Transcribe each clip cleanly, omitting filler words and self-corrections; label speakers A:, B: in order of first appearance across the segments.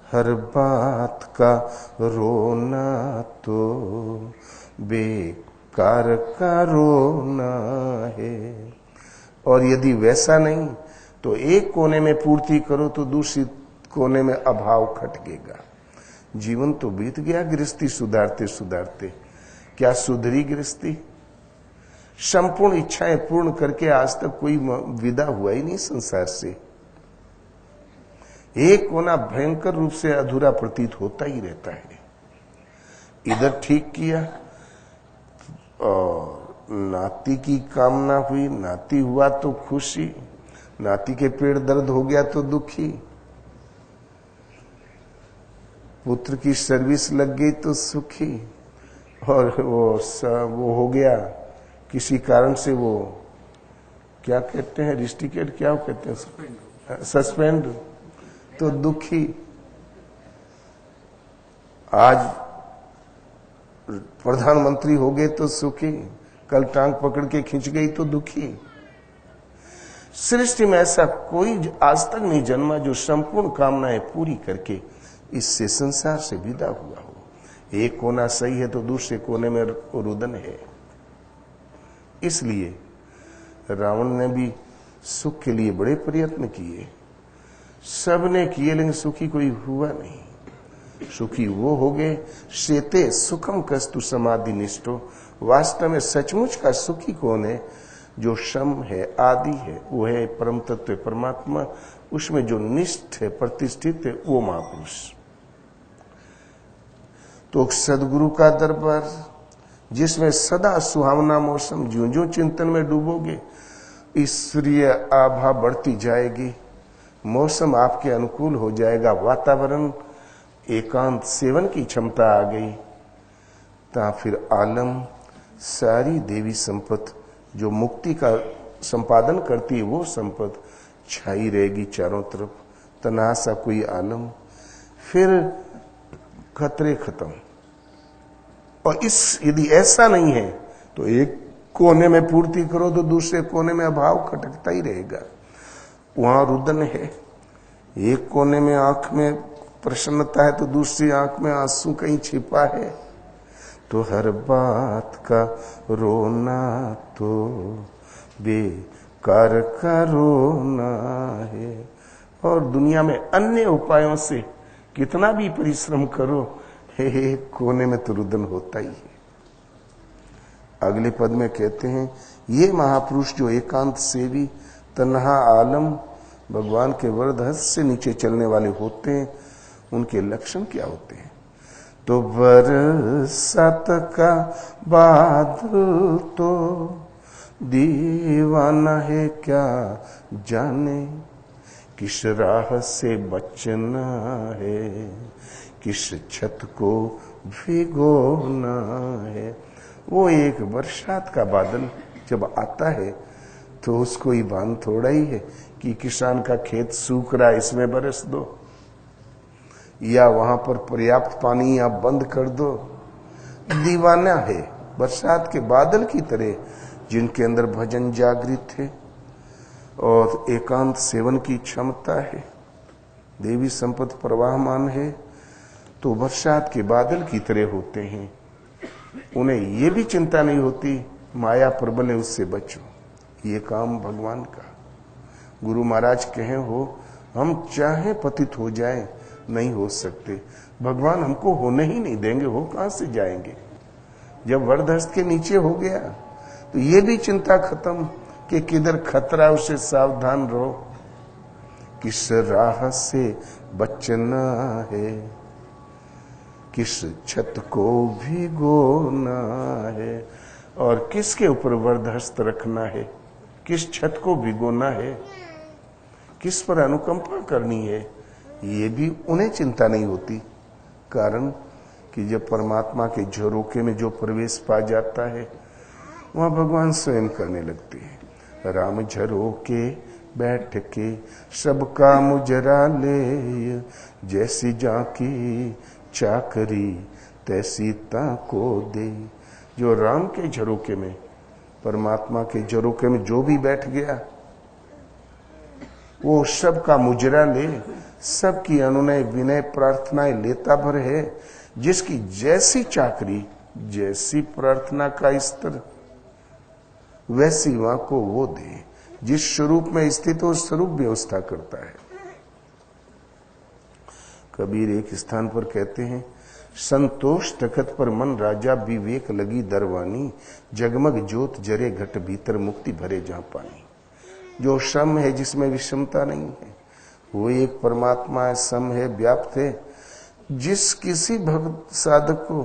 A: हर बात का रोना तो बेकार का रोना है। और यदि वैसा नहीं तो एक कोने में पूर्ति करो तो दूसरी कोने में अभाव खटकेगा। जीवन तो बीत गया गृहस्थी सुधारते सुधारते, क्या सुधरी गृहस्थी? संपूर्ण इच्छाएं पूर्ण करके आज तक कोई विदा हुआ ही नहीं संसार से। एक कोना भयंकर रूप से अधूरा प्रतीत होता ही रहता है। इधर ठीक किया और नाती की कामना हुई, नाती हुआ तो खुशी, नाती के पेट दर्द हो गया तो दुखी, पुत्र की सर्विस लग गई तो सुखी, और वो हो गया किसी कारण से, वो क्या कहते हैं, रिस्टिकेट, क्या कहते हैं, सस्पेंड, तो दुखी। आज प्रधानमंत्री हो गए तो सुखी, कल टांग पकड़ के खींच गई तो दुखी। सृष्टि में ऐसा कोई आज तक नहीं जन्मा जो संपूर्ण कामनाएं पूरी करके इससे संसार से विदा हुआ हो। एक कोना सही है तो दूसरे कोने में रुदन है। इसलिए रावण ने भी सुख के लिए बड़े प्रयत्न किए, सबने किए, लेकिन सुखी कोई हुआ नहीं। सुखी वो हो गए शेते सुखम कस्तु समाधि निष्ठो। वास्तव में सचमुच का सुखी कौन है? जो शम है, आदि है, वो है परम तत्व परमात्मा। उसमें जो निष्ठ है, प्रतिष्ठित है, वो महापुरुष। तो सदगुरु का दरबार जिसमें सदा सुहावना मौसम, ज्यों ज्यों चिंतन में डूबोगे ईश्वरीय आभा बढ़ती जाएगी, मौसम आपके अनुकूल हो जाएगा, वातावरण, एकांत सेवन की क्षमता आ गई, ता फिर आलम सारी देवी संपत जो मुक्ति का संपादन करती है वो संपत छाई रहेगी चारों तरफ, तनासा कोई आलम, फिर खतरे खत्म। और यदि ऐसा नहीं है तो एक कोने में पूर्ति करो तो दूसरे कोने में अभाव खटकता ही रहेगा। वहां रुदन है, एक कोने में आंख में प्रसन्नता है तो दूसरी आंख में आंसू कहीं छिपा है। तो हर बात का रोना तो बेकार का रोना है। और दुनिया में अन्य उपायों से कितना भी परिश्रम करो, हे कोने में तो रुदन होता ही है। अगले पद में कहते हैं, ये महापुरुष जो एकांत सेवी तन्हा आलम भगवान के वरदहस्त से नीचे चलने वाले होते हैं, उनके लक्षण क्या होते हैं? तो बरसात का बादल तो दीवाना है क्या जाने, किस राह से बचना है, किस छत को भिगोना है। वो एक बरसात का बादल जब आता है तो उसको ही भान थोड़ा ही है कि किसान का खेत सूख रहा है, इसमें बरस दो, या वहां पर पर्याप्त पानी आप बंद कर दो। दीवाना है बरसात के बादल की तरह, जिनके अंदर भजन जागृत है और एकांत सेवन की क्षमता है, देवी संपत्ति प्रवाहमान है, तो बरसात के बादल की तरह होते हैं। उन्हें ये भी चिंता नहीं होती माया प्रबल है उससे बचो, ये काम भगवान का। गुरु महाराज कहे हो हम चाहे पतित हो जाएं, नहीं हो सकते, भगवान हमको होने ही नहीं देंगे, हो कहां से जाएंगे। जब वरदहस्त के नीचे हो गया तो ये भी चिंता खत्म कि किधर खतरा, उसे सावधान रहो, किस राह से बचना है, किस छत को भिगोना है, और किसके ऊपर वरदहस्त रखना है, किस छत को भिगोना है, किस पर अनुकंपा करनी है, ये भी उन्हें चिंता नहीं होती। कारण कि जब परमात्मा के झरोखे में जो प्रवेश पा जाता है वहां भगवान स्वयं करने लगते हैं। राम झरोके बैठ के सबका मुजरा ले, जैसी जाकी चाकरी तैसी ताको दे। जो राम के झरोके में, परमात्मा के झरोके में जो भी बैठ गया वो सबका मुजरा ले, सबकी अनुनय विनय प्रार्थनाएं लेता भर है। जिसकी जैसी चाकरी जैसी प्रार्थना का स्तर वैसी वहां को वो दे। जिस स्वरूप में स्थित हो स्वरूप व्यवस्था करता है। कबीर एक स्थान पर कहते हैं, संतोष तखत पर मन राजा, विवेक लगी दरवानी, जगमग ज्योत जरे घट भीतर, मुक्ति भरे जहां पानी। जो सम है, जिसमें विषमता नहीं है, वो एक परमात्मा है, सम है, व्याप्त है। जिस किसी भक्त साधक को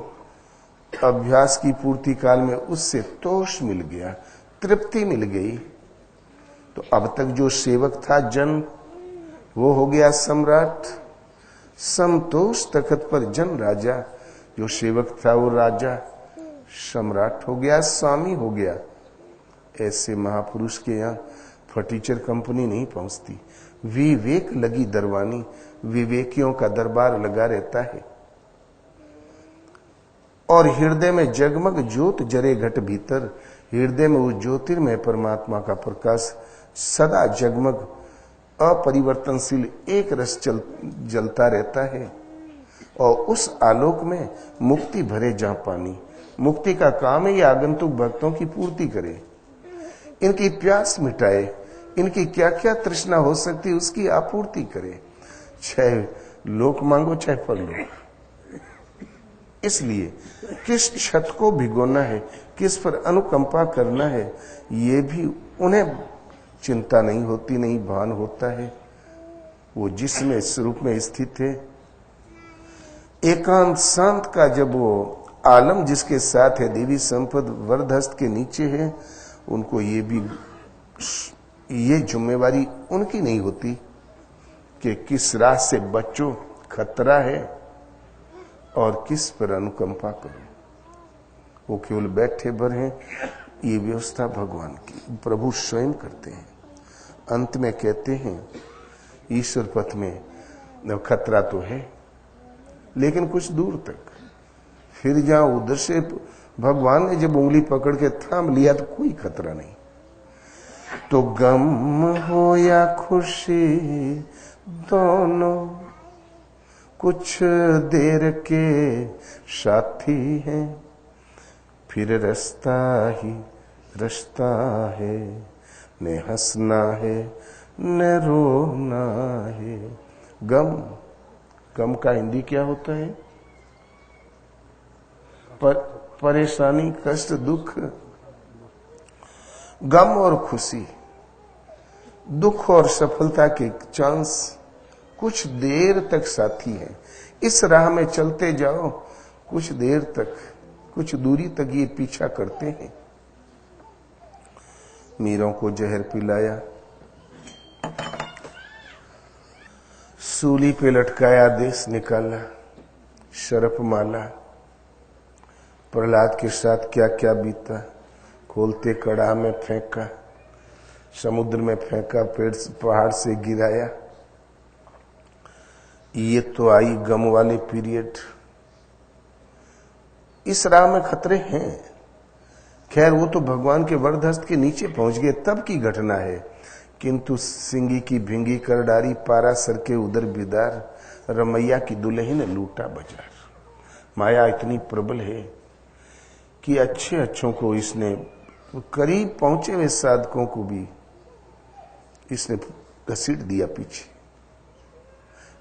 A: अभ्यास की पूर्ति काल में उससे तोष मिल गया, तृप्ति मिल गई, तो अब तक जो सेवक था जन, वो हो गया सम्राट। संतोष तखत पर जन राजा, जो सेवक था वो राजा सम्राट हो गया, स्वामी हो गया। ऐसे महापुरुष के यहाँ फर्नीचर कंपनी नहीं पहुंचती। विवेक लगी दरवानी, विवेकियों का दरबार लगा रहता है। और हृदय में जगमग ज्योत जरे घट भीतर, हृदय में उस ज्योतिर्मय परमात्मा का प्रकाश सदा जगमग अपरिवर्तनशील एक रस जलता रहता है। और उस आलोक में मुक्ति भरे जहां पानी। मुक्ति का काम है ये आगंतुक भक्तों की पूर्ति करे, इनकी प्यास मिटाए, इनकी क्या क्या तृष्णा हो सकती उसकी आपूर्ति करे। चाहे लोक मांगो चाहे परलोक। इसलिए किस छत को भिगोना है, किस पर अनुकंपा करना है, ये भी उन्हें चिंता नहीं होती, नहीं भान होता है। वो जिसमें स्वरूप में स्थित है, एकांत शांत का जब वो आलम जिसके साथ है, देवी संपद वरदहस्त के नीचे है, उनको ये जिम्मेवारी उनकी नहीं होती कि किस राह से बच्चों खतरा है और किस पर अनुकंपा करो। वो केवल बैठे भर हैं। ये व्यवस्था भगवान की, प्रभु स्वयं करते हैं। अंत में कहते हैं, ईश्वर पथ में खतरा तो है, लेकिन कुछ दूर तक। फिर जहां उधर से भगवान ने जब उंगली पकड़ के थाम लिया तो कोई खतरा नहीं। तो गम हो या खुशी दोनों कुछ देर के साथी हैं, फिर रास्ता ही रास्ता है, न हंसना है न रोना है। गम का हिंदी क्या होता है? परेशानी, कष्ट, दुख। गम और खुशी, दुख और सफलता के चांस कुछ देर तक साथी हैं। इस राह में चलते जाओ, कुछ देर तक, कुछ दूरी तक ये पीछा करते हैं। मीरों को जहर पिलाया, सूली पे लटकाया, देश निकाला, शरफ माला। प्रहलाद के साथ क्या क्या बीता, खोलते कड़ा में फेंका, समुद्र में फेंका, पहाड़ से गिराया। ये तो आई गम वाले पीरियड। इस राह में खतरे हैं। खैर वो तो भगवान के वरदहस्त के नीचे पहुंच गए तब की घटना है। किंतु सिंगी की भिंगी कर डारी, पारा सर के उधर बिदार, रमैया की दुल्ही ने लूटा बाजार। माया इतनी प्रबल है कि अच्छे अच्छों को इसने, करीब पहुंचे हुए साधकों को भी इसने घसीट दिया पीछे।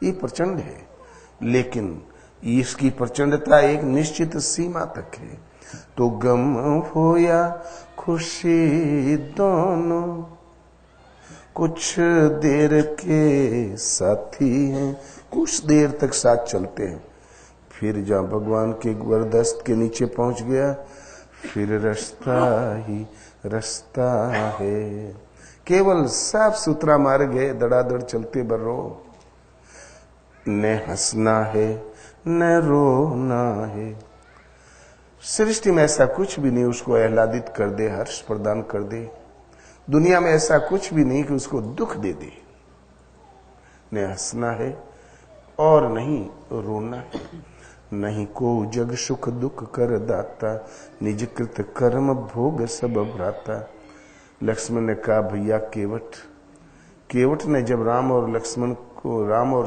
A: ये प्रचंड है, लेकिन इसकी प्रचंडता एक निश्चित सीमा तक है। तो गम हो या खुशी दोनों कुछ देर के साथी हैं, कुछ देर तक साथ चलते हैं। फिर जहां भगवान के वरदहस्त के नीचे पहुंच गया, फिर रास्ता ही रास्ता है। केवल साफ सुथरा मार्ग है, दड़ादड़ चलते बर्रो। न हंसना है न रोना है। सृष्टि में ऐसा कुछ भी नहीं उसको आह्लादित कर दे, हर्ष प्रदान कर दे। दुनिया में ऐसा कुछ भी नहीं कि उसको दुख दे दे। न हंसना है और नहीं रोना है। नहीं को जग सुख दुख कर दाता, निज कृत कर्म भोग सब भ्राता। लक्ष्मण ने कहा, भैया केवट ने जब राम और लक्ष्मण को, राम और